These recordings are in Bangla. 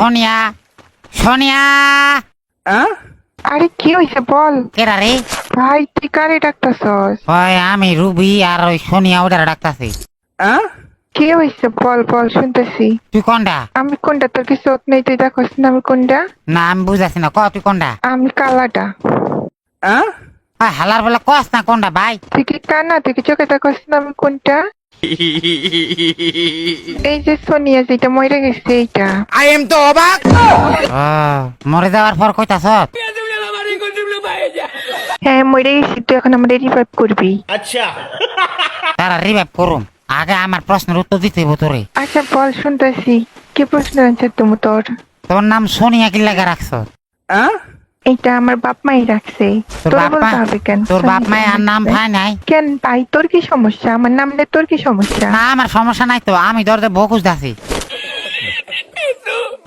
সোনিয়া সোনিয়া আরে কি হয়েছে বল। কেরা রে? ভাই তুই কারে ডাকতাছস? ওই আমি রুবি আর ওই সোনিয়া ওটারে ডাকতাছি। কি হয়েছে বল বল শুনতেছি। তুই কোনটা? আমি কোনটা তোর কি চোখ নেই তুই দেখোস না আমি কোনটা? না আমি বুঝাছি না, ক তুই কোনটা? আমি কালাটা। হালার বেলা কস না কোনটা ভাই? তুই কি কানা তুই কি চোখে দেখোস না আমি কোনটা? এই যে সোনিয়া যেটা মরে গেছে এইটা। আই এম তো অবাক। মরে যাওয়ার পর কইতাছ? হ্যাঁ মরে গেছি, তুই এখন আমাদের রিভাইভ করবি। আচ্ছা তারা রিভাইভ করুম, আগে আমার প্রশ্নের উত্তর দিতে হইব তোরে। আচ্ছা বল শুনতেছি, কি প্রশ্ন আছে তুমি তোর? তোর নাম সোনিয়া কি লাগা রাখছ? এইটা আমার বাপ মাই রাখছে। তোর তোর বাপ মা? বলতে হবে কেন? তোর বাপ মায়ের আর নাম ভাই নাই? কেন ভাই তোর কি সমস্যা? আমার নাম নিয়ে তোর কি সমস্যা? না আমার সমস্যা নাই তো, আমি দরজে বকুস দাসি।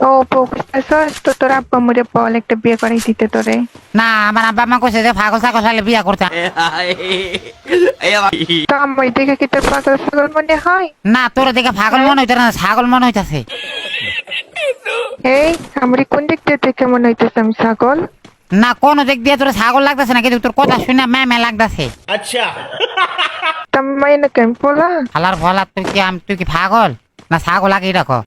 ও বকতেছস তো তোর আব্বা মরে বল একটা বিয়ে করাই দিতে তোরে। না আমার আব্বা মা কইছে যে পাগল ছাগল হলে বিয়া করতে। তো আমার দেখে কি তোর পাগল ছাগল মনে হয়? না তোর দেখে পাগল মনে হইতে না, ছাগল মনে হইতাছে। এই আমার কোন দিক দিয়ে দেখে মনে হইতেছে আমি ছাগল? না কোন দিক দিয়ে তোর ছাগল লাগতেছে না, কিন্তু তোর কথা শুনে ম্যামে লাগতেছে। আচ্ছা তুমি মাইনে কেন বলা? হালার ভলা তুই কি পাগল না ছাগল আগে রাখো?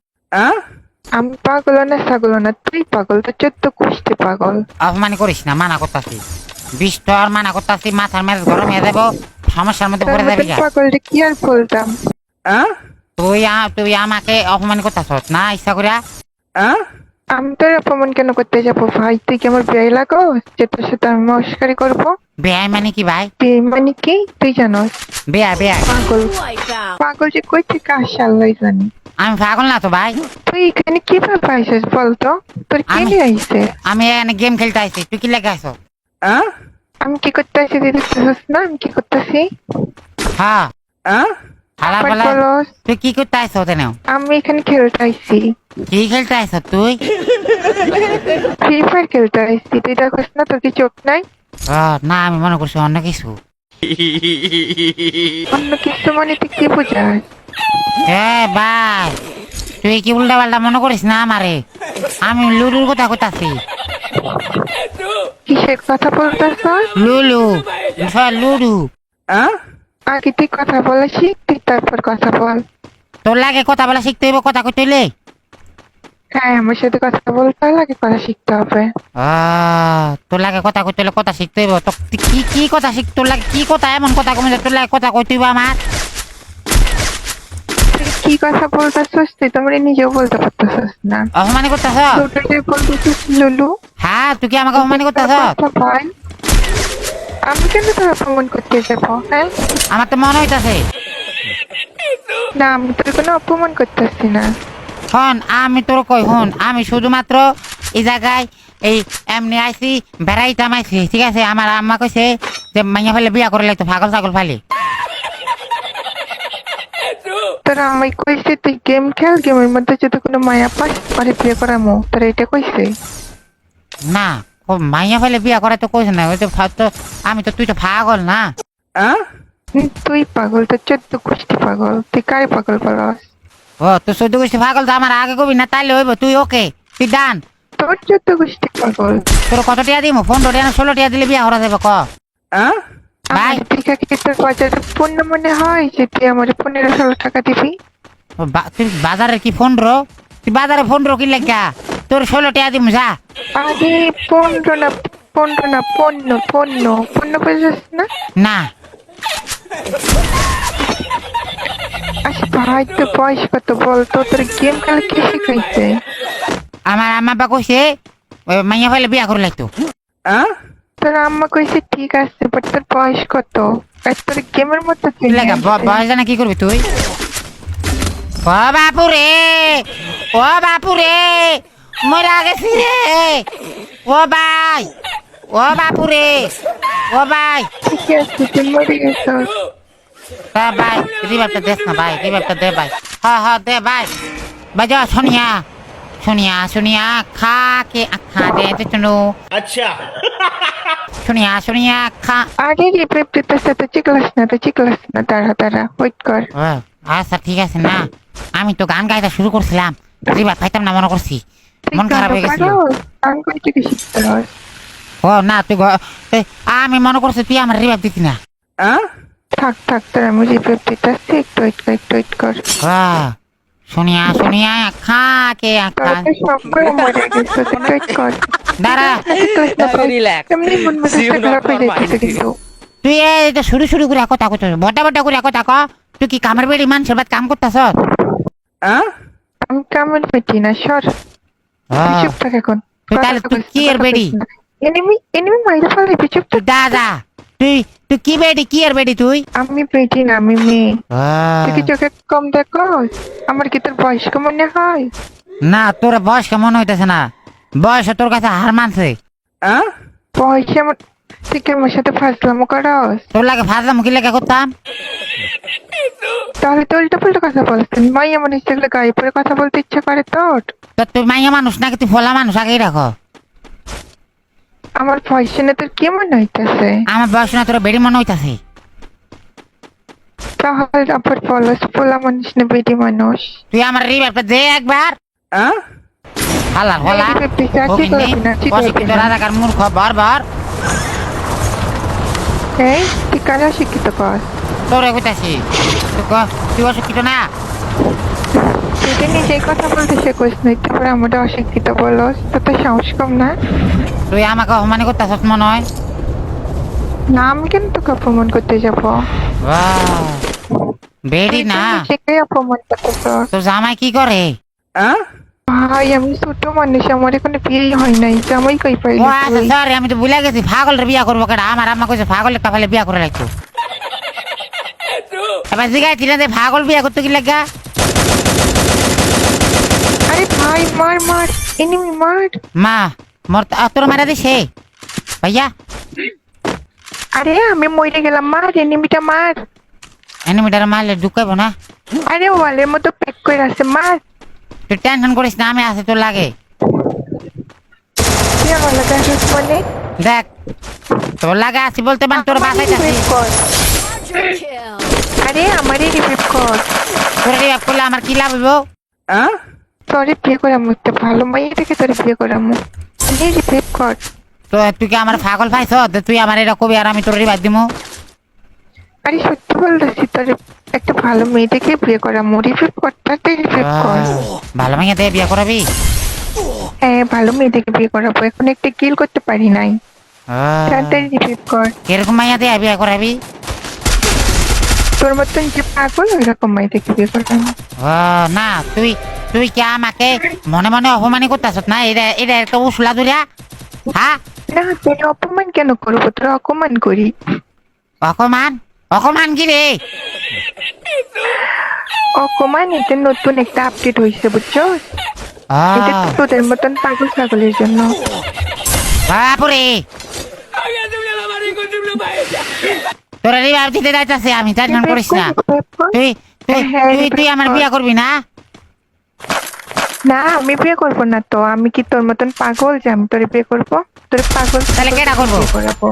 আমি পাগল না ছাগল না, তুই পাগল, তো 14 কুষ্টি পাগল। অপমান করিস না, মানা করতাছি। 20 টাকার মানা করতাছি, মাথার মেজাজ গরম হয়ে যাবো, সমস্যার মধ্যে পড়ে যাবি। পাগল কি আর বলতাম? তুই আমাকে অপমান করতাছ না ইচ্ছা করিয়া? আমি তোর অপমান কেন করতে যাবো ভাই? তুই কি আমার বিয়ে লাগো যে তোর সাথে আমি মস্কারি করবো? বেআই মানে কি ভাই? বিয়ে মানে কি তুই জানোস? বেআই পাগল। পাগল যে কই থেকে আসে আল্লাহই জানে। আমি পাগল না তো ভাই। তুই এখানে কিভাবে আইসিস বলতো? তোর কে নিয়ে আইসে? আমি এখানে গেম খেলতে আইছি, তুই কি লেগে আইছ? আমি কি করতে আইসি তুই দেখতেছিস না আমি কি করতেছি? হ্যাঁ হালার বেলা বলস, তুই কি করতে আইছ তেন? আমি এখানে খেলতে আইসি। কি খেলতে আইছ তুই? ফ্রি ফায়ার খেলতে আইসি, তুই দেখোস না তোর কি চোখ নাই? না আমি মনে করছি অন্য কিছু। অন্য কিছু মানে তুই কি বুঝাস? ভাই তুই কি উল্টা পাল্টা মনে করিস না আমারে, আমি লুলুর কথা কইতাছি। কিসের কথা বলতেছ? লুলু লুডু। আগে তুই কথা বলা শিখ, তুই তারপর কথা বল। তোর লাগে কথা বলা শিখতে হইব, কথা কইতে হইলে। হ্যাঁ আমার সাথে কথা বলতে হলে আগে কথা শিখতে হবে। তোর লাগে কথা কইতে হইলে কথা শিখতে হইব। তো কি কি কথা শিখ, তোর লাগে কি কথা এমন কথা কমে তোর লাগে কথা কইতে হইব আমার? তুই কি কথা বলতেছিস তুই তোমরা নিজেও বলতে পারতেছিস না। অপমান করতেছ? বলতেছিস লুলু। হ্যাঁ তুই কি আমাকে অপমান করতেছ? ভাই আমি কেন তোর অপমান করতে যাবো? হ্যাঁ আমার তো মনে হইতাছে। না আমি তোর কোনো অপমান করতেছি না। হন আমি তোর কই হন, আমি শুধুমাত্র এই জায়গায় এই এমনি আইছি, বেড়াইতাম আইছি, ঠিক আছে? আমার আম্মা কইছে যে মাইয়া ফেলে বিয়া করে লাইতো, পাগল ছাগল ফালি। তোরা আমায় কইছে তুই গেম খেল, গেমের মধ্যে যদি কোনো মায়া পাস পরে বিয়ে করামো, তোরা এটা কইছে? না মাইয়া ফেলে বিয়া করে তো কইছে না, ওই তো আমি তো, তুই তো পাগল না? তুই পাগল, তোর 14 কুষ্টি পাগল, তুই কারে পাগল বলস? তুই 14 গোষ্ঠী পাগল তো আমার আগে কবি না, তাইলে হইব। তুই ওকে তুই ডান। তোর 14 কুষ্টি পাগল। তোর কত টিয়া দিব? 15 টিয়া না 16 টিয়া দিলে বিয়া করা যাবে ক ভাই? ঠিক আছে তোর বাজারে পণ্য মনে হয় যে তুই আমার 15-16 টাকা দিবি? তুই বাজারে কি 15? তুই বাজারে 15 কি লেখা? তোর 16 টিয়া দিব যা। আরে 15 না 15 না, পণ্য পণ্য পণ্য বুঝছিস না? না আচ্ছা ভাই তোর বয়স কত বলতো? তোর গেম খেলা কে শিখাইছে? আমার আম্মা বা কইছে ওই মাইয়া ফেলে বিয়া করে লাইতো। তোর আম্মা কইছে ঠিক আছে, বাট তোর বয়স কত? আর তোর গেমের মতো কি লেখা বয়স জানা কি করবি তুই? ও বাপু রে, ও বাপু রে, মরা গেছি রে। ও ভাই, ও বাপু রে, ও ভাই। ঠিক আছে তুই মরে গেছিস। ভাই রিভাইভটা দেস না ভাই, রিভাইভটা দে ভাই। হ্যাঁ দে ভাই। বাজা সোনিয়া সোনিয়া সোনিয়া খা কে খা দে চুনু। আচ্ছা সোনিয়া সোনিয়া খা। আরে রিভাইভ দিতেছে তো চিকলাস না, দাঁড়া ওয়েট কর। আচ্ছা ঠিক আছে না, আমি তো গান গাইতে শুরু করছিলাম, রিভাইভ পাইতাম না মনে করছি। মন খারাপ হয়ে গেছিল। গান কোন থেকে শিখতে হয়? ও না তুই আমি মনে করছি তুই আমার রিভাইভ দিতি না। থাক থাক তোর আমি রিপোর্ট দিতেছি, একটু ওয়েট কর। শুনিয়া শুনিয়া খা কে তোর খা তো সবগুলো মরে গেছে, তুই ওয়েট কর। দাঁড়া এমনি মন মেজাজটা খারাপ হয়ে যাচ্ছে কিন্তু। তুই এটা শুরু শুরু করে কথা কত বটা বটা করে কথা ক। তুই কি কামের বেড়ি মানুষের বাদ কাম করতেছ? আমি কেমন পেটি না সর, তুই চুপ থাক এখন। তুই তাহলে তুই কি এর বেড়ি? এনিমি মাইরে ফেলে, তুই চুপ তুই থাক। দাদা তুই তুই কি বেড়ি কি এর বেড়ি তুই? আমি পেটি না, আমি মেয়ে। তুই কি চোখে কম দেখো? আমার কি তোর বয়স্ক মনে হয়? না তোর বয়স কেমন হইতেছে না, বয়স তোর কাছে হার মানছে। বয়সে আমার, তুই কি আমার সাথে ফাজলামো করস? তোর লাগে ফাজলাম কি লেগে করতাম? তাহলে তো উল্টো পাল্টা কথা বলতেন। মাই এমন ইচ্ছে করলে গায়ে পরে কথা বলতে ইচ্ছা করে তোর? তো তুই মাইয়া মানুষ নাকি তুই ফলা মানুষ আগেই রাখো। আমার বয়স শুনে তোর কি মনে হইতেছে? আমার বয়স না তোর বেড়ি মনে হইতাছে। তাহলে আবার বলস পোলা মানুষ না বেটি মানুষ? তুই আমার রিভাইভটা দে একবার। হালার হলা অশিক্ষিত রাজাকার মূর্খ বর এই তুই কারা শিক্ষিত কর? তোরে কইতাছি তুই অশিক্ষিত না। তুই যে নিজেই কথা বলতে শেখোস না, তারপরে আমাদের অশিক্ষিত বলস, তো তো সাহস কম না? তুই আমাকে অপমান করতেছ মনে হয়। না আমি কেন তোকে অপমান করতে যাবো? বেড়ি না নিজেকে অপমান করতেছ। তোর জামাই কি করে? ভাই আমি ছোট মানুষ, আমার এখানে বিয়ে হয় নাই, জামাই কই ও পাইলি আচ্ছা তুই? সরি আমি তো ভুলে গেছি পাগলের বিয়া করবো কেন। আমার আম্মা কইছে পাগলের কাপালে বিয়া করে রাখতো। এবার জিগাইছি না যে পাগল বিয়া করতে কি লাগা? আরে ভাই মার এনিমি মার। মা মোর তোর মারা দিছে ভাইয়া। আরে আমি মরে গেলাম, মার এনিমিটা মার। এনিমিটার মারলে ঢুকাইবো না। আরে ওয়ালের মতো প্যাক করে আছে, মার। তুই টেনশন করিস না, আমি আছে তোর লাগে। তুই আমার লাগে আসিস মানে? দেখ তোর লাগে আছি বলতে মানে তোর বাসাইতাছি। আরে আমারই রিভিভ কর। তোর রিভাইভ করলে আমার কি লাভ হইব? তোরে বিয়ে করামু, একটা ভালো মাইয়া দেখে তোরে বিয়ে করামু। রিভিভ কর। তো তুই কি আমার পাগল পাইছ? তুই আমার এটা কবি আর আমি তোর রিভাইভ দিমু। আরে সত্যি বলতেছি, তোরে একটা ভালো মেয়ে দেখে বিয়ে করামু। রিভিভ কর, তাতে রিভিভ কর। ভালো মাইয়া দিয়ে বিয়া করাবি? হ্যাঁ ভালো মেয়ে দেখে বিয়ে করাবো, এখন একটা কিল করতে পারি নাই। তাড়াতাড়ি রিভিভ কর। কিরকম মাইয়া দিয়ে বিয়া করাবি? তোর মতন যে পাগল ওইরকম মাই দেখে বিয়ে করাবো। না তুই তুই কি আমাকে মনে মনে অপমানি করতেছ না? এটা এটা একটা উসলা দুরিয়া। হ্যাঁ না তোর অপমান কেন করবো, তোর অপমান করি? অকমান অকমান কি রে? অপমান এটা নতুন একটা আপডেট হয়েছে বুঝছো? এটা তো তোদের মতন পাগল ছাগলের জন্য। বাপুরে তোরা রিভাইভ দিতে যাইতাছে, আমি টেনশন করিস না। তুই তুই তুই তুই আমার বিয়া করবি না? না আমি বিয়ে করবো না তো, আমি কি তোর মতন পাগল যে আমি তোরে বিয়ে করবো? তোর পাগল তাহলে কেডা করবো? বিয়ে করাবো।